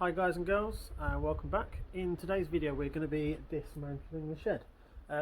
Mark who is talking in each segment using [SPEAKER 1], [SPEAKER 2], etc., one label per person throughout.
[SPEAKER 1] Hi guys and girls, welcome back. In today's video we're going to be dismantling the shed.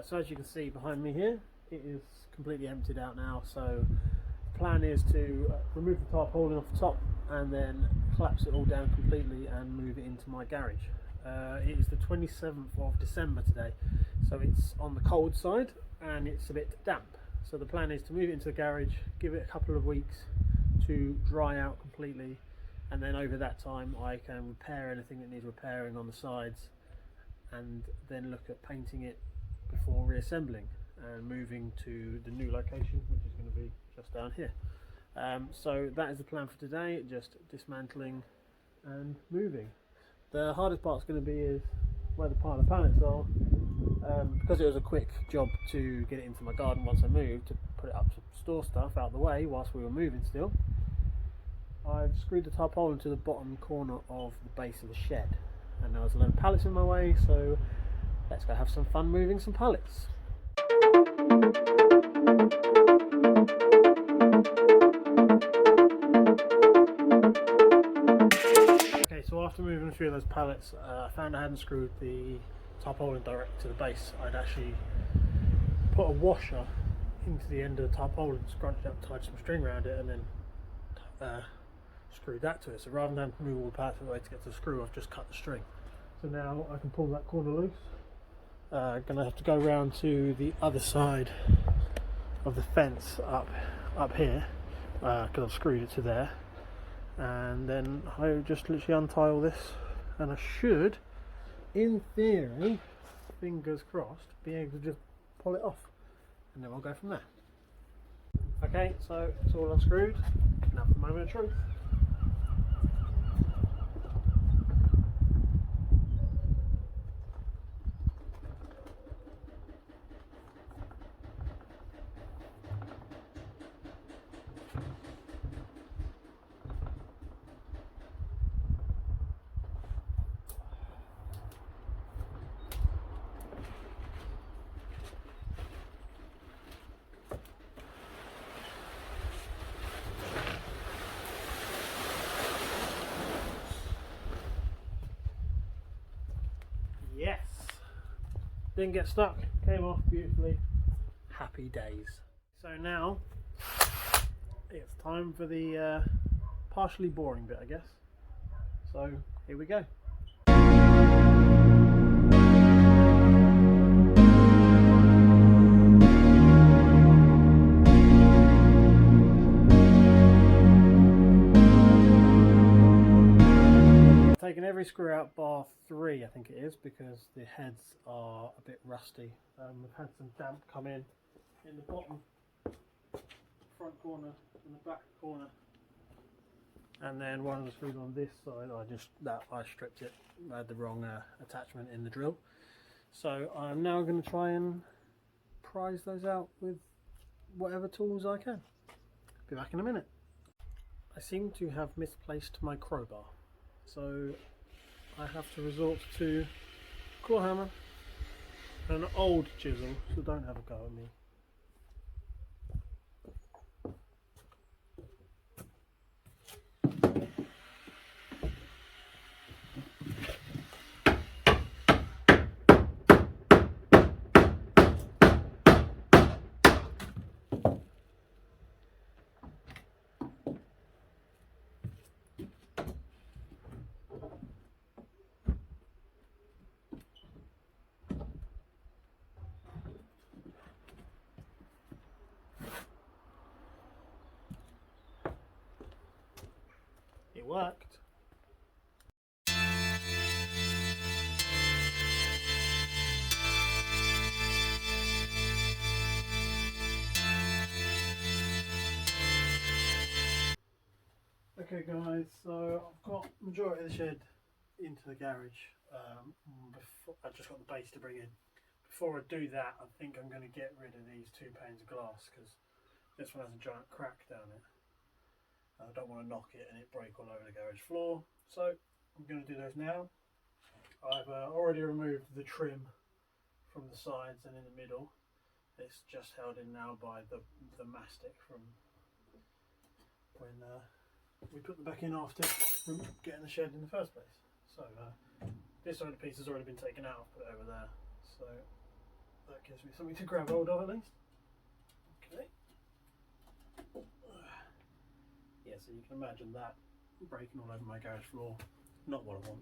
[SPEAKER 1] So as you can see behind me here, it is completely emptied out now, so the plan is to remove the tarpaulin off the top and then collapse it all down completely and move it into my garage. It is the 27th of December today, so it's on the cold side and it's a bit damp. So the plan is to move it into the garage, give it a couple of weeks to dry out completely, and then over that time I can repair anything that needs repairing on the sides and then look at painting it before reassembling and moving to the new location, which is going to be just down here. So that is the plan for today, just dismantling and moving. The hardest part is going to be is where the pile of pallets are, because it was a quick job to get it into my garden once I moved, to put it up to store stuff out of the way whilst we were moving still. I've screwed the tarpaulin to the bottom corner of the base of the shed, and there was a load of pallets in my way, so let's go have some fun moving some pallets. Okay, so after moving a few of those pallets, I found I hadn't screwed the tarpaulin direct to the base. I'd actually put a washer into the end of the tarpaulin, scrunched up, tied some string around it, and then screwed that to it. So rather than move all the pallets away to get to the screw, I've just cut the string. So now I can pull that corner loose. Gonna have to go round to the other side of the fence up here, because I've screwed it to there, and then I just literally untie all this, and I should, in theory, fingers crossed, be able to just pull it off, and then we'll go from there. Okay, so it's all unscrewed. Now for the moment of truth. Yes, didn't get stuck, came off beautifully, happy days. So now it's time for the partially boring bit, I guess. So here we go. Taken every screw out bar 3, I think it is, because the heads are a bit rusty. We've had some damp come in the bottom front corner and the back corner, and then one of the screws on this side I stripped it. I had the wrong attachment in the drill, so I'm now going to try and prise those out with whatever tools I can. Be back in a minute. I seem to have misplaced my crowbar, so I have to resort to a claw hammer and an old chisel, so don't have a go at me. It worked. Okay guys, so I've got the majority of the shed into the garage. I've just got the base to bring in. Before I do that, I think I'm going to get rid of these 2 panes of glass, because this one has a giant crack down it. I don't want to knock it and it break all over the garage floor, so I'm going to do those now. I've already removed the trim from the sides and in the middle. It's just held in now by the mastic from when we put them back in after getting the shed in the first place. So So this side of the piece has already been taken out, I've put it over there, so that gives me something to grab hold of at least. Okay. Yeah, so you can imagine that breaking all over my garage floor, not what I want.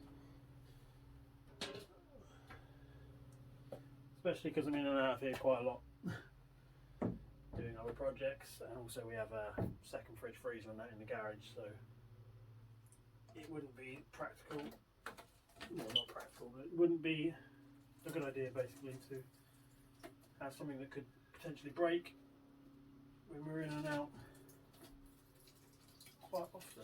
[SPEAKER 1] Especially because I'm in and out of here quite a lot doing other projects, and also we have a second fridge freezer and that in the garage, so it wouldn't be practical, well not practical, but it wouldn't be a good idea basically to have something that could potentially break when we're in and out quite often.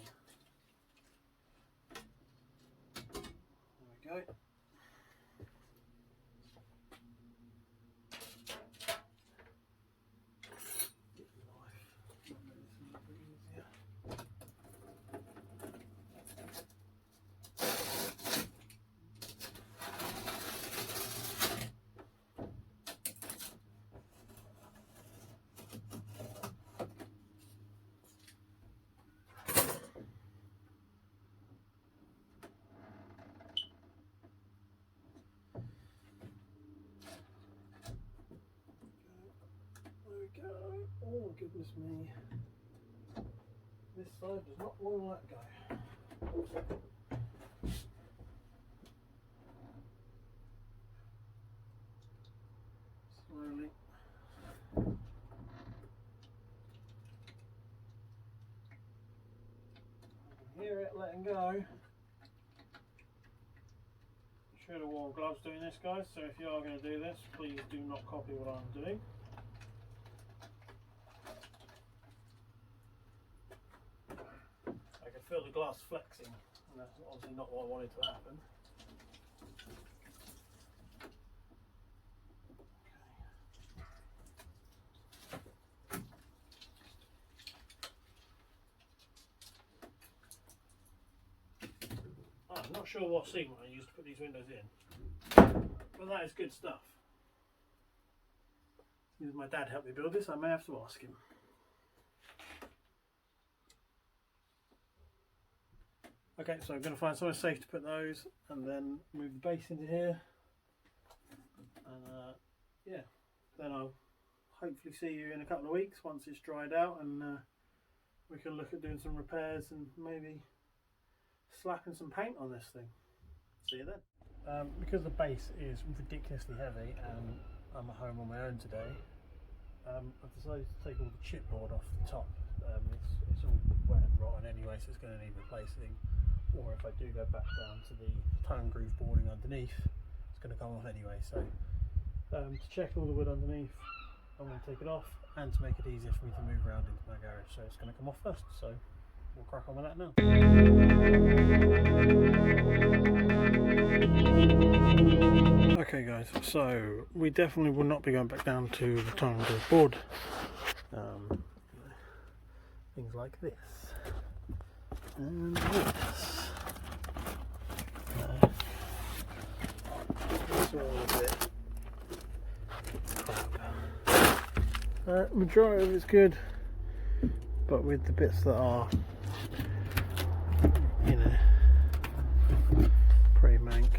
[SPEAKER 1] There we go. Oh goodness me, this side does not want to let go. Slowly. I can hear it letting go. Should have worn gloves doing this, guys, so if you are going to do this, please do not copy what I'm doing. I can feel the glass flexing, and that's obviously not what I wanted to happen. I'm not sure what seam I used to put these windows in, but that is good stuff. Since my dad helped me build this, I may have to ask him. Okay, so I'm going to find somewhere safe to put those, and then move the base into here, and yeah, then I'll hopefully see you in a couple of weeks once it's dried out, and we can look at doing some repairs and maybe slapping some paint on this thing. See you then. Because the base is ridiculously heavy and I'm at home on my own today, I've decided to take all the chipboard off the top. It's all wet and rotten anyway, so it's going to need replacing. Or if I do go back down to the tone groove boarding underneath, it's going to come off anyway. So to check all the wood underneath, I'm going to take it off, and to make it easier for me to move around into my garage, so it's going to come off first. So we'll crack on with that now. Okay guys, so we definitely will not be going back down to the tone groove board. Things like this and this. It's all a bit crap. Majority of it's good, but with the bits that are, you know, pretty mank,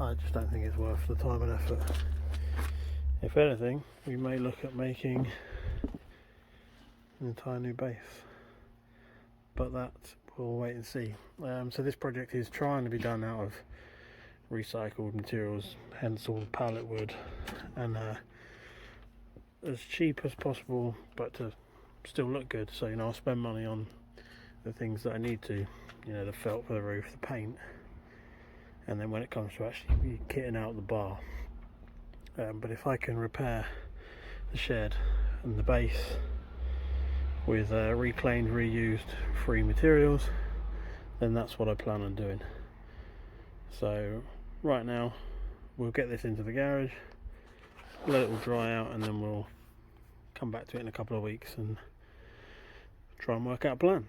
[SPEAKER 1] I just don't think it's worth the time and effort. If anything, we may look at making an entire new base, but that we'll wait and see. So this project is trying to be done out of recycled materials, hence all the pallet wood, and as cheap as possible, but to still look good. So, you know, I'll spend money on the things that I need to, you know, the felt for the roof, the paint, and then when it comes to actually kitting out the bar. But if I can repair the shed and the base with reclaimed, reused, free materials, then that's what I plan on doing. So right now we'll get this into the garage, let it all dry out, and then we'll come back to it in a couple of weeks and try and work out a plan.